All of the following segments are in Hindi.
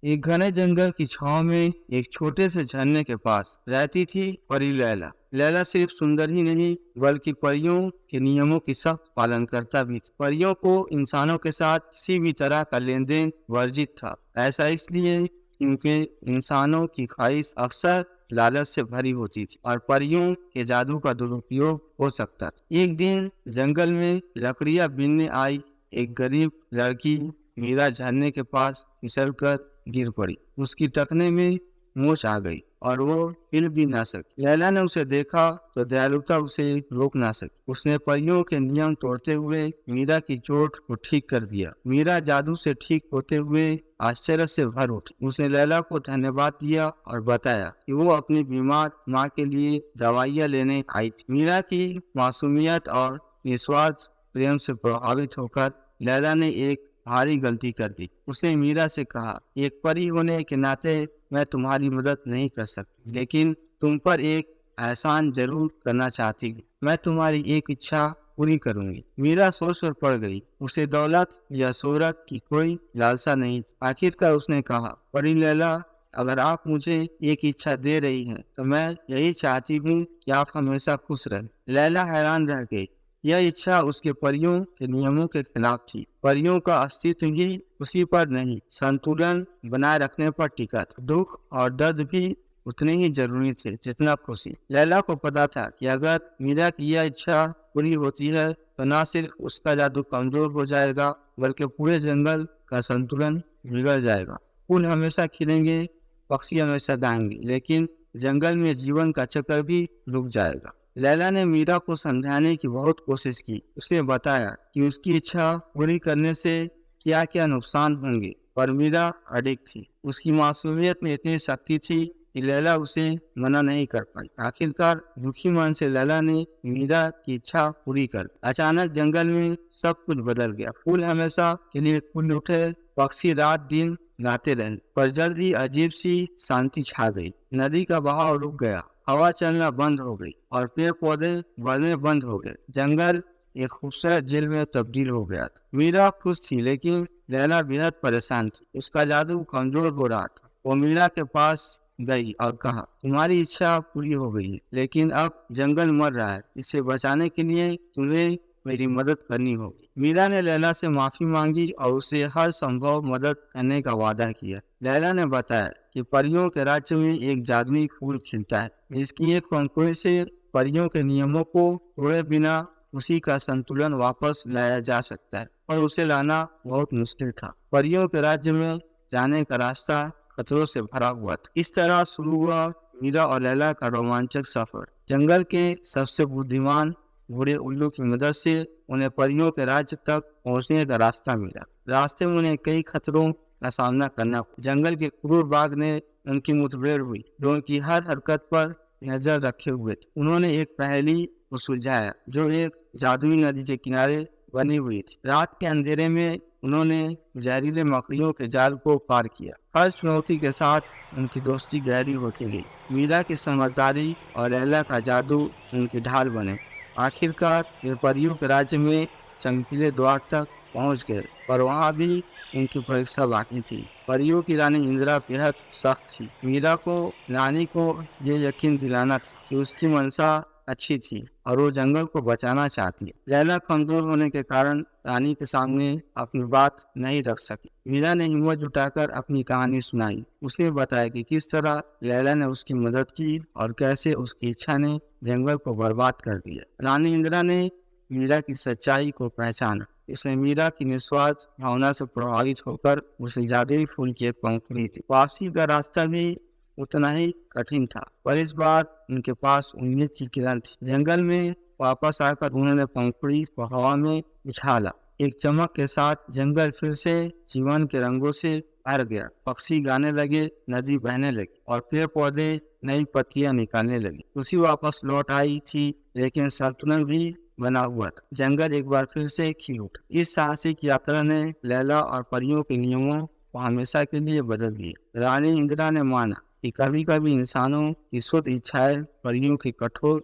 एक घने जंगल की छाव में एक छोटे से झरने के पास रहती थी परी लैला। लैला सिर्फ सुंदर ही नहीं बल्कि परियों के नियमों की सख्त पालन करता भी था। परियों को इंसानों के साथ किसी भी तरह का लेन देन वर्जित था। ऐसा इसलिए क्योंकि इंसानों की ख्वाहिश अक्सर लालच से भरी होती थी और परियों के जादू का दुरुपयोग हो सकता था। एक दिन जंगल में लकड़ियां बीनने आई एक गरीब लड़की मीरा झरने के पास फिसलकर गिर पड़ी। उसकी टखने में मोच आ गई और वो हिल भी ना सकी। लैला ने उसे देखा तो दयालुता उसे रोक ना सकी। उसने परियों के नियम तोड़ते हुए मीरा की चोट को ठीक कर दिया। मीरा जादू से ठीक होते हुए आश्चर्य से भर उठी। उसने लैला को धन्यवाद दिया और बताया कि वो अपनी बीमार माँ के लिए दवाइयाँ लेने आई थी। मीरा की मासूमियत और निस्वार्थ प्रेम से प्रभावित होकर लैला ने एक भारी गलती कर दी। उसने मीरा से कहा, एक परी होने के नाते मैं तुम्हारी मदद नहीं कर सकती, लेकिन तुम पर एक एहसान जरूर करना चाहती हूँ। मैं तुम्हारी एक इच्छा पूरी करूंगी। मीरा सोच कर पड़ गई। उसे दौलत या शोहरत की कोई लालसा नहीं थी। आखिरकार उसने कहा, परी लैला, अगर आप मुझे एक इच्छा दे रही हैं, तो मैं यही चाहती हूँ कि आप हमेशा खुश रहें। लैला हैरान रह गई। यह इच्छा उसके परियों के नियमों के खिलाफ थी। परियों का अस्तित्व ही उसी पर नहीं, संतुलन बनाए रखने पर टिका था। दुख और दर्द भी उतने ही जरूरी थे जितना खुशी। लैला को पता था कि अगर मीरा की यह इच्छा पूरी होती है तो न सिर्फ उसका जादू कमजोर हो जाएगा बल्कि पूरे जंगल का संतुलन बिगड़ जाएगा। फूल हमेशा खिलेंगे, पक्षी हमेशा गाएंगे, लेकिन जंगल में जीवन का चक्र भी रुक जाएगा। लैला ने मीरा को समझाने की बहुत कोशिश की। उसने बताया कि उसकी इच्छा पूरी करने से क्या क्या नुकसान होंगे, पर मीरा अडिग थी। उसकी मासूमियत में इतनी शक्ति थी कि लैला उसे मना नहीं कर पाई। आखिरकार दुखी मन से लैला ने मीरा की इच्छा पूरी कर। अचानक जंगल में सब कुछ बदल गया। फूल हमेशा के लिए फूल उठे, पक्षी रात दिन गाते रहे, पर जल्द ही अजीब सी शांति छा गई। नदी का बहाव रुक गया, हवा चलना बंद हो गई और पेड़ पौधे बढ़ने बंद हो गए। जंगल एक खूबसूरत जेल में तब्दील हो गया था। मीरा खुश थी, लेकिन लैला बेहद परेशान थी। उसका जादू कमजोर हो रहा था। वो मीरा के पास गई और कहा, तुम्हारी इच्छा पूरी हो गई है, लेकिन अब जंगल मर रहा है। इसे बचाने के लिए तुम्हें मेरी मदद करनी होगी। मीरा ने लैला से माफी मांगी और उसे हर संभव मदद करने का वादा किया। लैला ने बताया कि परियों के राज्य में एक जादुई फूल खिलता है, जिसकी एक पंखुड़ी से परियों के नियमों को तोड़े बिना उसी का संतुलन वापस लाया जा सकता है, और उसे लाना बहुत मुश्किल था। परियों के राज्य में जाने का रास्ता खतरों से भरा हुआ था। इस तरह शुरू हुआ मीरा और लैला का रोमांचक सफर। जंगल के सबसे बुद्धिमान बूढ़े उल्लू की मदद से उन्हें परियों के राज्य तक पहुंचने का रास्ता मिला। रास्ते में उन्हें कई खतरों का सामना करना पड़ा। जंगल के क्रूर बाघ ने उनकी मुठभेड़ हुई, जो उनकी हर हरकत पर नजर रखे हुए थे। उन्होंने एक पहेली को सुलझाया, जो एक जादुई नदी के किनारे बनी हुई थी। रात के अंधेरे में उन्होंने जहरीले मकड़ियों के जाल को पार किया। हर चुनौती के साथ उनकी दोस्ती गहरी होती गई। मीरा की समझदारी और लैला का जादू उनकी ढाल बने। आखिरकार वे परियों के राज्य में चमकीले द्वार तक पहुंच गए, पर वहां भी उनकी परीक्षा बाकी थी। परियों की रानी इंदिरा बेहद सख्त थी। मीरा को रानी को ये यकीन दिलाना था कि उसकी मंशा अच्छी थी और वो जंगल को बचाना चाहती है। लैला कमजोर होने के कारण रानी के सामने अपनी बात नहीं रख सकी। मीरा ने हिम्मत जुटाकर अपनी कहानी सुनाई। उसने बताया कि किस तरह लैला ने उसकी मदद की और कैसे उसकी इच्छा ने जंगल को बर्बाद कर दिया। रानी इंदिरा ने मीरा की सच्चाई को पहचाना। इसने मीरा की निस्वार्थ भावना से प्रभावित होकर उसे जादुई फूल की एक पंखुड़ी दी। वापसी का रास्ता भी उतना ही कठिन था, पर इस बार उनके पास उम्मीद की किरण थी। जंगल में वापस आकर उन्होंने पंखुड़ी को हवा में उछाला। एक चमक के साथ जंगल फिर से जीवन के रंगों से भर गया। पक्षी गाने लगे, नदी बहने लगी और पेड़ पौधे नई पत्तियां निकालने लगे। खुशी वापस लौट आई थी, लेकिन संतुलन भी बना हुआ था। जंगल एक बार फिर से खिल उठा। इस साहसिक यात्रा ने लैला और परियों के नियमों को हमेशा के लिए बदल दिया। रानी इंदिरा ने माना कि कभी कभी इंसानों की शुद्ध इच्छाएं परियों की कठोर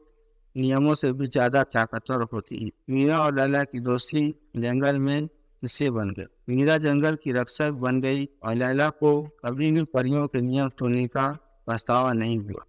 नियमों से भी ज्यादा ताकतवर होती है। मीरा और लैला की दोस्ती जंगल में हिस्से बन गए। मीरा जंगल की रक्षक बन गई और लैला को कभी भी परियों के नियम तोड़ने का पछतावा नहीं हुआ।